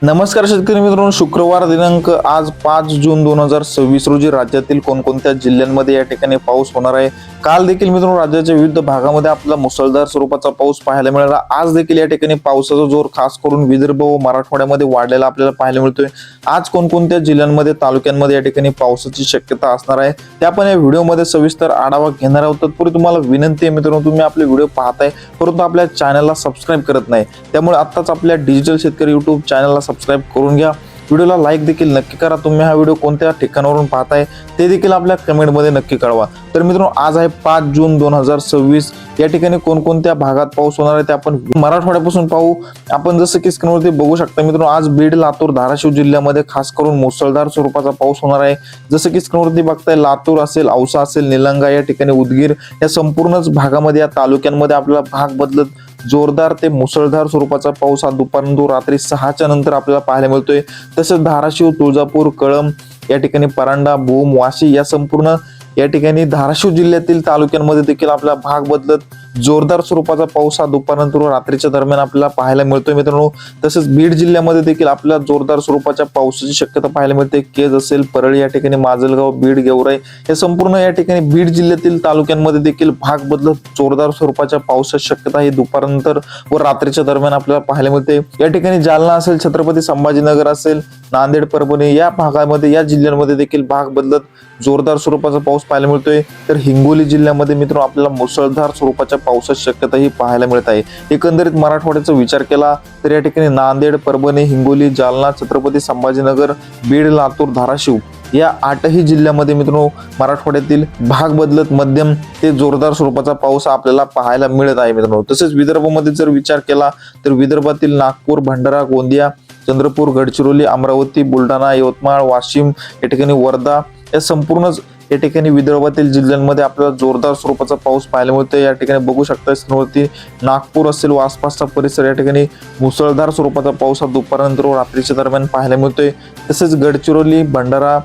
नमस्कार शेतकरी मित्रांनो, शुक्रवार दिनांक आज 5 जून 2026 रोजी राज्यातील कोणकोणत्या जिल्ह्यांमध्ये या ठिकाणी पाऊस होणार आहे। काल देखील मित्रांनो राज्याच्या विविध भागामध्ये आपल्याला मुसळधार स्वरूपाचा पाऊस पाहायला मिळाला। आज देखील या ठिकाणी पावसाचा जोर खास करून विदर्भ व मराठवाड्यामध्ये वाढलेला आपल्याला पाहायला मिळतोय। आज कोणकोणत्या जिल्ह्यांमध्ये तालुक्यांमध्ये या ठिकाणी पावसाची शक्यता असणार आहे ते आपण या व्हिडिओमध्ये सविस्तर आढावा घेणार आहोत। तत्पूर्वी तुम्हाला विनंती आहे मित्रांनो, तुम्ही आपले व्हिडिओ पाहताय परंतु आपल्या चॅनलला सबस्क्राईब करत नाही, त्यामुळे आत्ताच आपल्या डिजिटल शेतकरी YouTube चॅनलला सबस्क्राईब करून घ्या। व्हिडिओला लाईक देखील नक्की करा। तुम्ही हा व्हिडिओ कोणत्या ठिकाणावरून पाहताय ते देखील आपल्या कमेंटमध्ये नक्की कळवा। तर मित्रांनो, आज आहे 5 जून 2026। या ठिकाणी कोणकोणत्या भागात पाऊस होणार आहे ते आपण मराठवाड्यापासून पाहू। आपण जसं की स्क्रीनवरती बघू शकता मित्रांनो, आज बीड, लातूर, धाराशिव जिल्ह्यामध्ये खास करून मुसळधार स्वरूपाचा पाऊस होणार आहे। जसं की स्क्रीनवरती बघताय, लातूर असेल, औसा असेल, निलंगा, या ठिकाणी उदगीर, या संपूर्णच भागामध्ये या तालुक्यांमध्ये आपल्याला भाग बदलत जोरदार ते मुसळधार स्वरूपाचा पाऊस हा दुपारनंतर रात्री 6च्या नंतर आपल्याला पाहायला मिळतोय। तसेच धाराशिव, तुळजापूर, कळंब, या ठिकाणी परांडा, भूम, वाशी, या संपूर्ण या ठिकाणी धाराशिव जिल्ह्यातील तालुक्यांमध्ये देखील आपला भाग बदलत जोरदार स्वरूपाचा पाऊस हा दुपारनंतर रात्रीच्या दरम्यान आपल्याला पाहायला मिळतोय मित्रांनो। तसेच बीड जिल्ह्यामध्ये देखील आपल्याला जोरदार स्वरूपाच्या पावसाची शक्यता पाहायला मिळते। केज असेल, परळी, या ठिकाणी माजलगाव, बीड, गेवराई, या संपूर्ण या ठिकाणी बीड जिल्ह्यातील तालुक्यांमध्ये देखील भाग बदलत जोरदार स्वरूपाच्या पावसाची शक्यता ही दुपारनंतर व रात्रीच्या दरम्यान आपल्याला पाहायला मिळते। या ठिकाणी जालना असेल, छत्रपती संभाजीनगर असेल, नांदेड, परभणी, या भागामध्ये, या जिल्ह्यांमध्ये देखील भाग बदलत जोरदार स्वरूपाचा पाऊस पाहायला मिळतोय। तर हिंगोली जिल्ह्यामध्ये मित्रांनो आपल्याला मुसळधार स्वरूपाच्या पावसाची शक्यता ही पाहायला मिळत आहे। एकंदरीत मराठवाड्याचा विचार केला तर या ठिकाणी नांदेड, परभणी, हिंगोली, जालना, छत्रपती संभाजीनगर, बीड, लातूर, धाराशिव, या 8ही जिल्ह्यामध्ये मित्रांनो मराठवाड्यातील भाग बदलत मध्यम ते जोरदार स्वरूपाचा पाऊस आपल्याला पाहायला मिळत आहे मित्रांनो। तसेच विदर्भामध्ये जर विचार केला तर विदर्भातील नागपूर, भंडारा, गोंदिया, चंद्रपूर, गडचिरोली, अमरावती, बुलढाणा, यवतमाळ, वाशिम, या ठिकाणी वर्धा, या संपूर्णच या ठिकाणी विदर्भातील जिल्ह्यांमध्ये आपल्याला जोरदार स्वरूपाचा पाऊस पाहायला मिळतोय। या ठिकाणी बघू शकता स्क्रीनवरती, नागपूर असेल व आसपासचा परिसर, या ठिकाणी मुसळधार स्वरूपाचा पाऊस हा दुपारनंतर व रात्रीच्या दरम्यान पाहायला मिळतोय। तसेच गडचिरोली, भंडारा,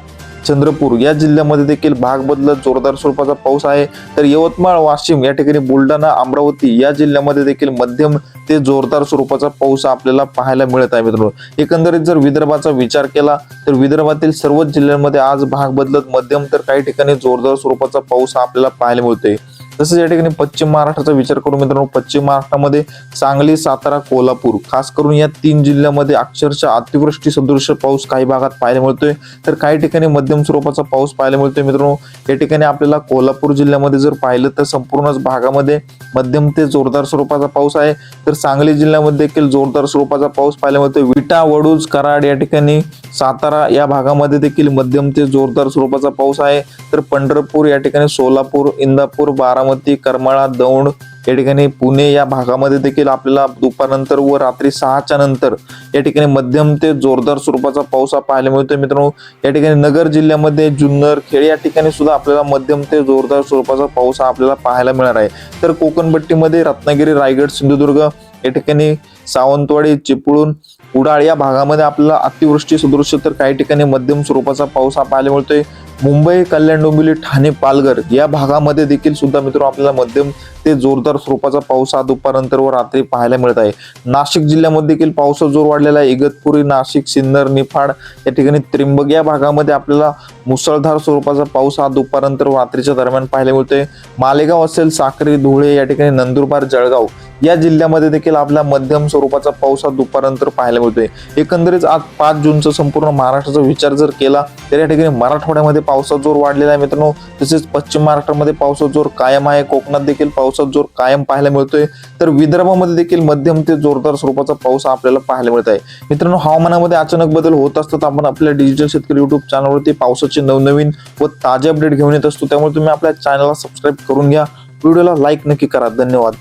चंद्रपूर, या जिल्ह्यामध्ये देखील भाग बदलत जोरदार स्वरूपाचा पाऊस आहे। तर यवतमाळ, वाशिम, या ठिकाणी बुलढाणा, अमरावती, या जिल्ह्यामध्ये देखील मध्यम ते जोरदार स्वरूपाचा पाऊस आपल्याला पाहायला मिळत आहे मित्रांनो। एकंदरीत जर विदर्भाचा विचार केला तर विदर्भातील सर्वच जिल्ह्यांमध्ये आज भाग बदलत मध्यम तर काही ठिकाणी जोरदार स्वरूपाचा पाऊस आपल्याला पाहायला मिळतोय। तसेच या ठिकाणी पश्चिम महाराष्ट्राचा विचार करू मित्रांनो, पश्चिम महाराष्ट्रामध्ये सांगली, सातारा, कोल्हापूर, खास करून या 3 जिल्ह्यामध्ये अक्षरशः अतिवृष्टी सदृश पाऊस काही भागात पाहायला मिळतोय। तर काही ठिकाणी मध्यम स्वरूपाचा पाऊस पाहायला मिळतोय मित्रांनो। या ठिकाणी आपल्याला कोल्हापूर जिल्ह्यामध्ये जर पाहिलं तर संपूर्णच भागामध्ये मध्यम ते जोरदार स्वरूपाचा पाऊस आहे। तर सांगली जिल्ह्यामध्ये देखील जोरदार स्वरूपाचा पाऊस पाहायला मिळतोय। विटा, वडूज, कराड, या ठिकाणी सातारा, या भागामध्ये देखील मध्यम ते जोरदार स्वरूपाचा पाऊस आहे। तर पंढरपूर, या ठिकाणी सोलापूर, इंदापूर, बारामती, करमाळा, दौंड, या ठिकाणी पुणे, या भागामध्ये देखील आपल्याला दुपारनंतर व रात्री 6च्या नंतर या ठिकाणी मध्यम ते जोरदार स्वरूपाचा पाऊस पाहायला मिळतोय मित्रांनो। या ठिकाणी नगर जिल्ह्यामध्ये जुन्नर, खेड, या ठिकाणी सुद्धा आपल्याला मध्यम ते जोरदार स्वरूपाचा पाऊस आपल्याला पाहायला मिळणार आहे। तर कोकणपट्टीमध्ये रत्नागिरी, रायगड, सिंधुदुर्ग, या ठिकाणी सावंतवाडी, चिपळूण, कुडाळ, या भागामध्ये आपल्याला अतिवृष्टी सदृश तर काही ठिकाणी मध्यम स्वरूपाचा पाऊस पाहायला मिळतोय। मुंबई, कल्याण, डोंबिवली, ठाणे, पालघर, या भागामध्ये देखील सुद्धा मित्रांनो आपल्याला मध्यम ते जोरदार स्वरूपाचा पाऊस हा दुपारनंतर व रात्री पाहायला मिळत आहे। नाशिक जिल्ह्यामध्ये देखील पावसाचा जोर वाढलेला आहे। इगतपुरी, नाशिक, सिन्नर, निफाड, या ठिकाणी त्र्यंबक, या भागामध्ये आपल्याला मुसळधार स्वरूपाचा पाऊस हा दुपारनंतर व रात्रीच्या दरम्यान पाहायला मिळतोय। मालेगाव असेल, साक्री, धुळे, या ठिकाणी नंदुरबार, जळगाव, या जिल्ह्यामध्ये देखील आपला मध्यम स्वरूपाचा पाऊस हा दुपारनंतर पाहायला मिळतोय। एकंदरीत आज 5 जूनचा संपूर्ण महाराष्ट्राचा विचार जर केला तर या ठिकाणी मराठवाड्यामध्ये पावसाचा जोर वाढलेला आहे मित्रांनो। तसेच पश्चिम महाराष्ट्रामध्ये पावसाचा जोर कायम आहे। कोकणात देखील पावसाचा जोर कायम पाहायला मिळतोय। तर विदर्भामध्ये देखील मध्यम ते जोरदार स्वरूपाचा पाऊस आपल्याला पाहायला मिळत आहे मित्रांनो। हवामानामध्ये अचानक बदल होत असतात। आपण आपल्या डिजिटल शेतकरी YouTube चॅनलवरती पावसाचे नवनवीन व ताजे अपडेट घेऊन येत असतो, त्यामुळे तुम्ही आपल्या चॅनलला सबस्क्राईब करून घ्या। व्हिडिओला लाईक नक्की करा। धन्यवाद।